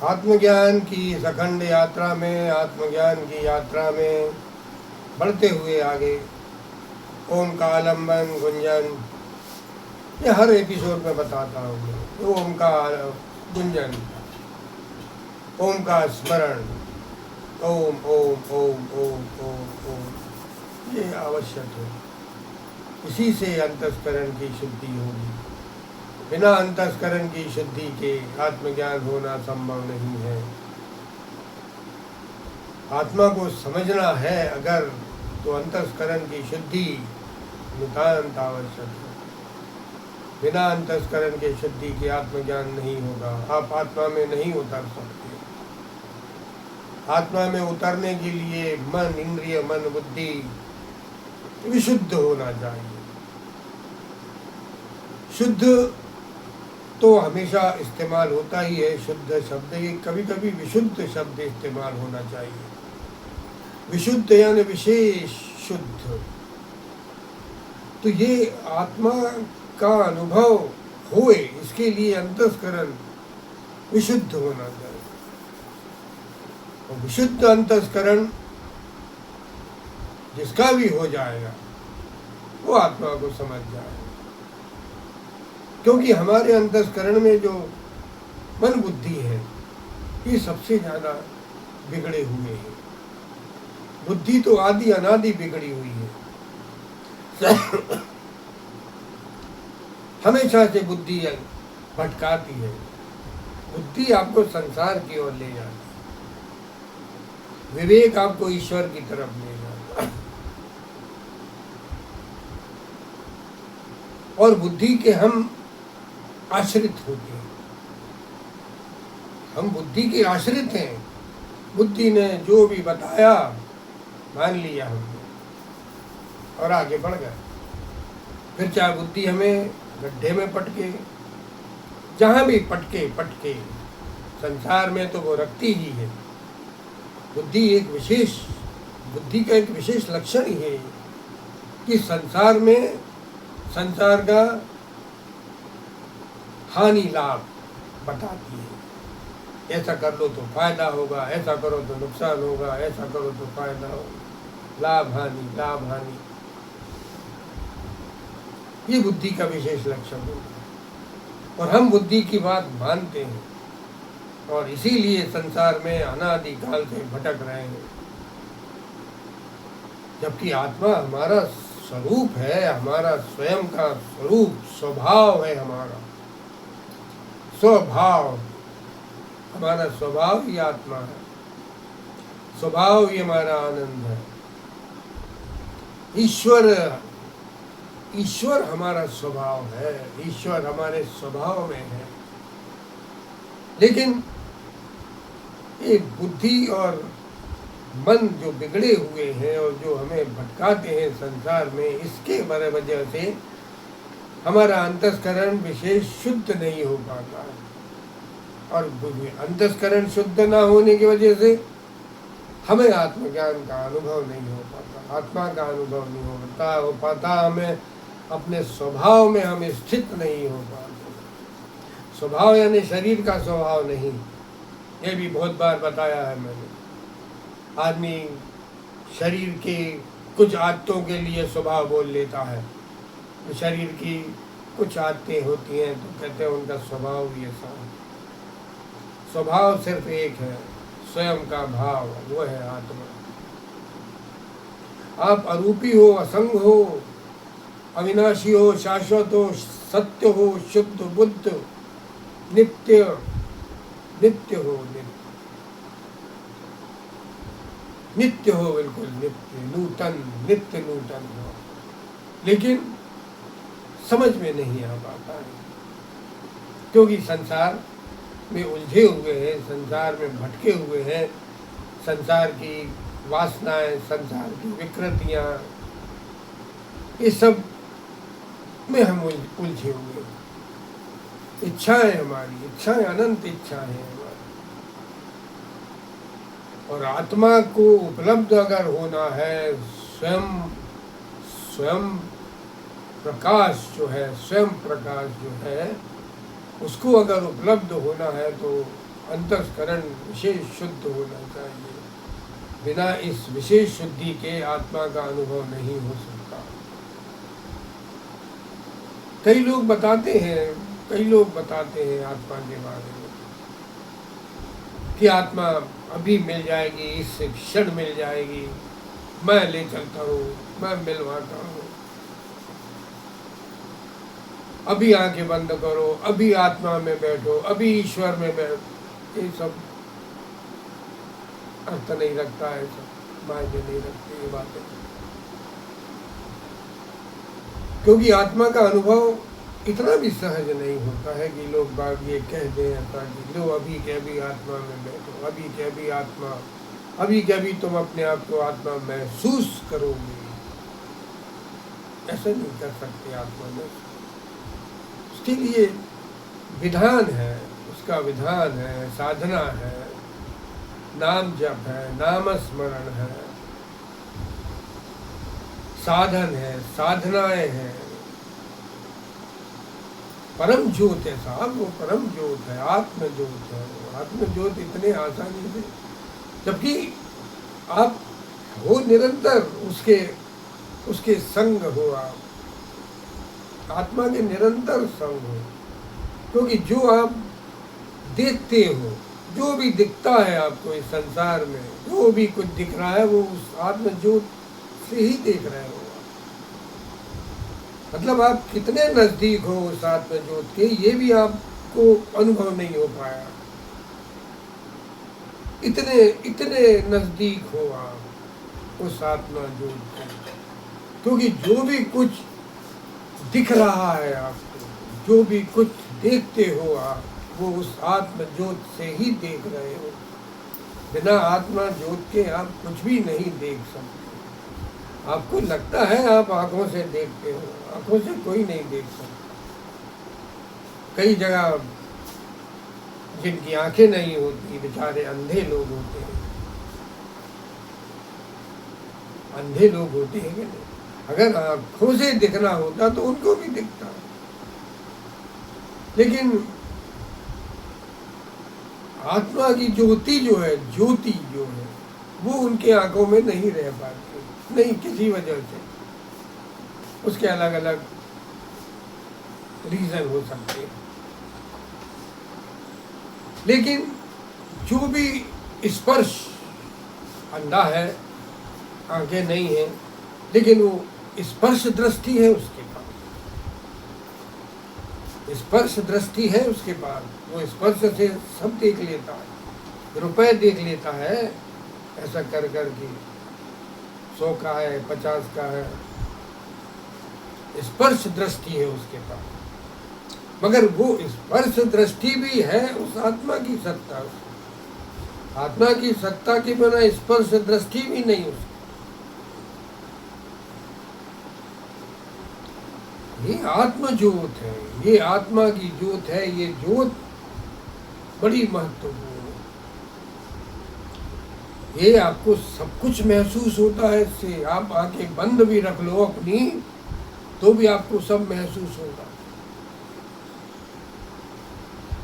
आत्मज्ञान की इस अखंड यात्रा में, आत्मज्ञान की यात्रा में बढ़ते हुए आगे ओम का आलम्बन, गुंजन, ये हर एपिसोड में बताता हूँ मैं। ओम का गुंजन, ओम का स्मरण, ओम ओम ओम ओम ओम ओम, ये आवश्यक है। इसी से अंतस्करण की शुद्धि होगी। बिना अंतस्करण की शुद्धि के आत्मज्ञान होना संभव नहीं है। आत्मा को समझना है अगर, तो अंतस्करण की शुद्धि नितांत आवश्यक है। बिना अंतस्करण के शुद्धि के आत्मज्ञान नहीं होगा। आप आत्मा में नहीं उतर सकते। आत्मा में उतरने के लिए मन, इंद्रिय, मन, बुद्धि विशुद्ध होना चाहिए। शुद्ध तो हमेशा इस्तेमाल होता ही है, शुद्ध शब्द, ये कभी कभी विशुद्ध शब्द इस्तेमाल होना चाहिए। विशुद्ध यानी विशेष शुद्ध। तो ये आत्मा का अनुभव होए, इसके लिए अंतस्करण विशुद्ध होना चाहिए। और विशुद्ध अंतस्करण जिसका भी हो जाएगा वो आत्मा को समझ जाएगा। क्योंकि हमारे अंतस्करण में जो मन बुद्धि है ये सबसे ज़्यादा बिगड़े हुए हैं। बुद्धि तो आदि अनादि बिगड़ी हुई है। हमेशा से बुद्धि भटकाती है। बुद्धि आपको संसार की ओर ले जाती है, विवेक आपको ईश्वर की तरफ ले जाता है। और बुद्धि के हम आश्रित होते हैं। हम बुद्धि के आश्रित हैं। बुद्धि ने जो भी बताया मान लिया हमने और आगे बढ़ गए। फिर चाहे बुद्धि हमें गड्ढे में पटके, जहाँ भी पटके संसार में तो वो रखती ही है। बुद्धि का एक विशेष लक्षण ही है कि संसार में संसार का हानि लाभ बताती है। ऐसा कर लो तो फायदा होगा, ऐसा करो तो नुकसान होगा, ऐसा करो तो फायदा होगा, लाभ हानि। ये बुद्धि का विशेष लक्षण होगा। और हम बुद्धि की बात मानते हैं और इसीलिए संसार में अनादि काल से भटक रहे हैं। जबकि आत्मा हमारा स्वरूप है, हमारा स्वयं का स्वरूप, स्वभाव है। हमारा स्वभाव ही आत्मा है। स्वभाव ही हमारा आनंद है। ईश्वर हमारा स्वभाव है। ईश्वर हमारे स्वभाव में है। लेकिन ये बुद्धि और मन जो बिगड़े हुए हैं और जो हमें भटकाते हैं संसार में, इसके वजह से हमारा अंतस्करण विशेष शुद्ध नहीं हो पाता है। और अंतस्करण शुद्ध ना होने की वजह से हमें आत्मज्ञान का अनुभव नहीं हो पाता, आत्मा का अनुभव नहीं हो पाता। हमें अपने स्वभाव में हम स्थित नहीं हो पाते। स्वभाव यानी शरीर का स्वभाव नहीं, ये भी बहुत बार बताया है मैंने। आदमी शरीर के कुछ आदतों के लिए स्वभाव बोल लेता है। शरीर की कुछ आदतें होती हैं तो कहते हैं उनका स्वभाव भी ऐसा है। स्वभाव सिर्फ एक है, स्वयं का भाव, वो है आत्मा। आप अरूपी हो, असंग हो, अविनाशी हो, शाश्वत हो, सत्य हो, शुद्ध बुद्ध, नित्य हो, नित्य हो, बिल्कुल नित्य नूतन हो। लेकिन समझ में नहीं आ पाता है क्योंकि संसार में उलझे हुए हैं, संसार में भटके हुए हैं। संसार की वासनाएं, संसार की विकृतियाँ, ये सब में हम उलझे हुए हैं। हमारी इच्छाएं अनंत इच्छाएं हैं हमारी। और आत्मा को उपलब्ध अगर होना है, स्वयं प्रकाश जो है, स्वयं प्रकाश जो है, उसको अगर उपलब्ध होना है तो अंतस्करण विशेष शुद्ध होना चाहिए। बिना इस विशेष शुद्धि के आत्मा का अनुभव नहीं हो सकता। कई लोग बताते हैं आत्मा के बारे में कि आत्मा अभी मिल जाएगी, इस क्षण मिल जाएगी, मैं ले चलता हूँ, मैं मिलवाता हूँ, अभी आंखें बंद करो, अभी आत्मा में बैठो, अभी ईश्वर में बैठो। ये सब अर्थ नहीं रखता है, सब मायने नहीं रखती ये बातें, क्योंकि आत्मा का अनुभव इतना भी सहज नहीं होता है कि लोग बाग ये कह दें ऐसा कि लो अभी के अभी आत्मा में बैठो, अभी के अभी आत्मा, अभी के अभी तुम अपने आप को आत्मा महसूस करोगे। ऐसा नहीं कर सकते आत्मा में। उसके लिए विधान है, उसका विधान है, साधना है, नाम जप है, नाम स्मरण है, साधन है, साधनाएं हैं। परम ज्योत है साहब, वो परम ज्योत है, आत्म ज्योत है। आत्म ज्योत इतने आसानी से, जबकि आप हो निरंतर उसके संग हो, आप आत्मा के निरंतर संग हो। क्योंकि जो आप देखते हो, जो भी दिखता है आपको इस संसार में, जो भी कुछ दिख रहा है वो उस आत्म ज्योत से ही देख रहे हो। मतलब आप कितने नजदीक हो उस आत्म ज्योत के, ये भी आपको अनुभव नहीं हो पाया। इतने नजदीक हो आप उस आत्मा ज्योत के, क्योंकि जो भी कुछ दिख रहा है आपको, जो भी कुछ देखते हो आप, वो उस आत्म ज्योत से ही देख रहे हो। बिना आत्मा ज्योत के आप कुछ भी नहीं देख सकते। आपको लगता है आप आंखों से देखते हो, आंखों से कोई नहीं देख सकता। कई जगह जिनकी आंखें नहीं होती, बेचारे अंधे लोग होते हैं, अंधे लोग होते हैं कि नहीं? अगर आंखों से दिखना होता तो उनको भी दिखता, लेकिन आत्मा की ज्योति जो है वो उनके आंखों में नहीं रह पाती, नहीं किसी वजह से। उसके अलग अलग रीजन हो सकते हैं, लेकिन जो भी स्पर्श, अंधा है, आंखें नहीं है, लेकिन वो स्पर्श दृष्टि है उसके पास, स्पर्श दृष्टि है उसके पास, वो स्पर्श से सब देख लेता है, रुपए देख लेता है, ऐसा कर के 100 का है, 50 का है, स्पर्श दृष्टि है उसके पास। मगर वो स्पर्श दृष्टि भी है उस आत्मा की सत्ता, आत्मा की सत्ता के बिना स्पर्श दृष्टि भी नहीं उसकी। ये आत्म ज्योत है, ये आत्मा की ज्योत है, ये ज्योत बड़ी महत्वपूर्ण है। ये आपको सब कुछ महसूस होता है इससे। आप आंखें बंद भी रख लो अपनी तो भी आपको सब महसूस होगा।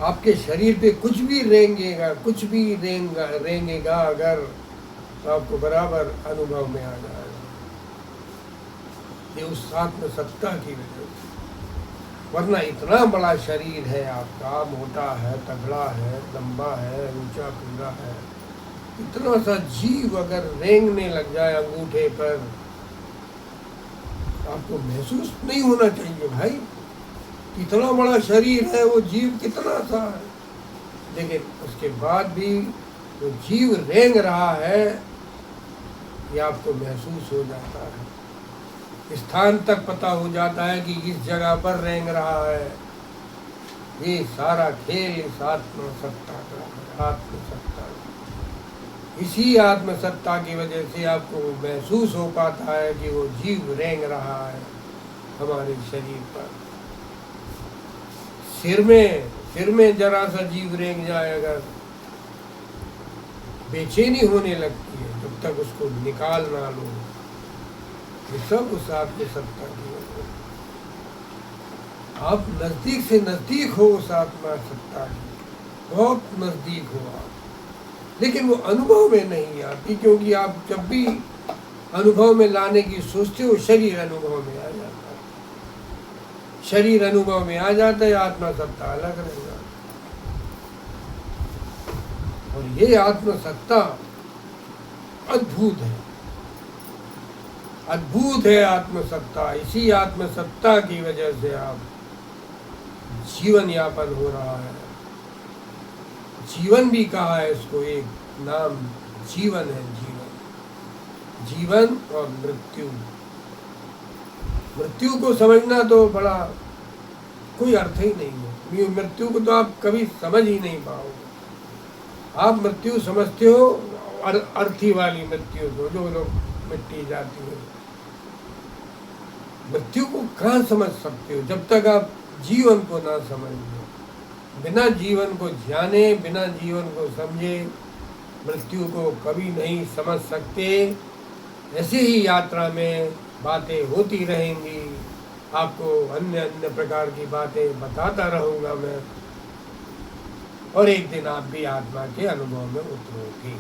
आपके शरीर पे कुछ भी रेंगेगा, कुछ भी रेंगेगा अगर, तो आपको बराबर अनुभव में आ जाएगा। ये उस आत्म सत्ता की वजह से। वरना इतना बड़ा शरीर है आपका, मोटा है, तगड़ा है, लंबा है, ऊंचा पूरा है, इतना सा जीव अगर रेंगने लग जाए अंगूठे पर, आपको महसूस नहीं होना चाहिए भाई। इतना बड़ा शरीर है, वो जीव कितना सा है, लेकिन उसके बाद भी वो जीव रेंग रहा है, ये आपको महसूस हो जाता है। स्थान तक पता हो जाता है कि इस जगह पर रेंग रहा है। ये सारा खेल इस आत्म सत्ता का है, आत्म सत्ता। इसी आत्म सत्ता की वजह से आपको महसूस हो पाता है कि वो जीव रेंग रहा है हमारे शरीर पर। सिर में जरा सा जीव रेंग जाए अगर, बेचैनी होने लगती है जब तक उसको निकाल ना लो। ये सब उस आत्म सत्ता की वजह है। आप नजदीक से नजदीक हो उस आत्मा सत्ता की, बहुत नज़दीक हो आप, लेकिन वो अनुभव में नहीं आती, क्योंकि आप जब भी अनुभव में लाने की सोचते हो शरीर अनुभव में आ जाता है। शरीर अनुभव में आ जाता है, आत्मा सत्ता अलग रहेगा। और ये आत्मसत्ता अद्भुत है, अद्भुत है आत्मसत्ता। इसी आत्मसत्ता की वजह से आप जीवन यापन हो रहा है। जीवन भी कहा है इसको, एक नाम जीवन है। जीवन, जीवन और मृत्यु। मृत्यु को समझना तो बड़ा कोई अर्थ ही नहीं है। मृत्यु को तो आप कभी समझ ही नहीं पाओगे। आप मृत्यु समझते हो अर्थी वाली मृत्यु को, जो लोग मिट्टी जाती है। मृत्यु को कहाँ समझ सकते हो जब तक आप जीवन को ना समझ लो। बिना जीवन को जाने, बिना जीवन को समझे मृत्यु को कभी नहीं समझ सकते। ऐसे ही यात्रा में बातें होती रहेंगी, आपको अन्य अन्य प्रकार की बातें बताता रहूँगा मैं, और एक दिन आप भी आत्मा के अनुभव में उतरोगे।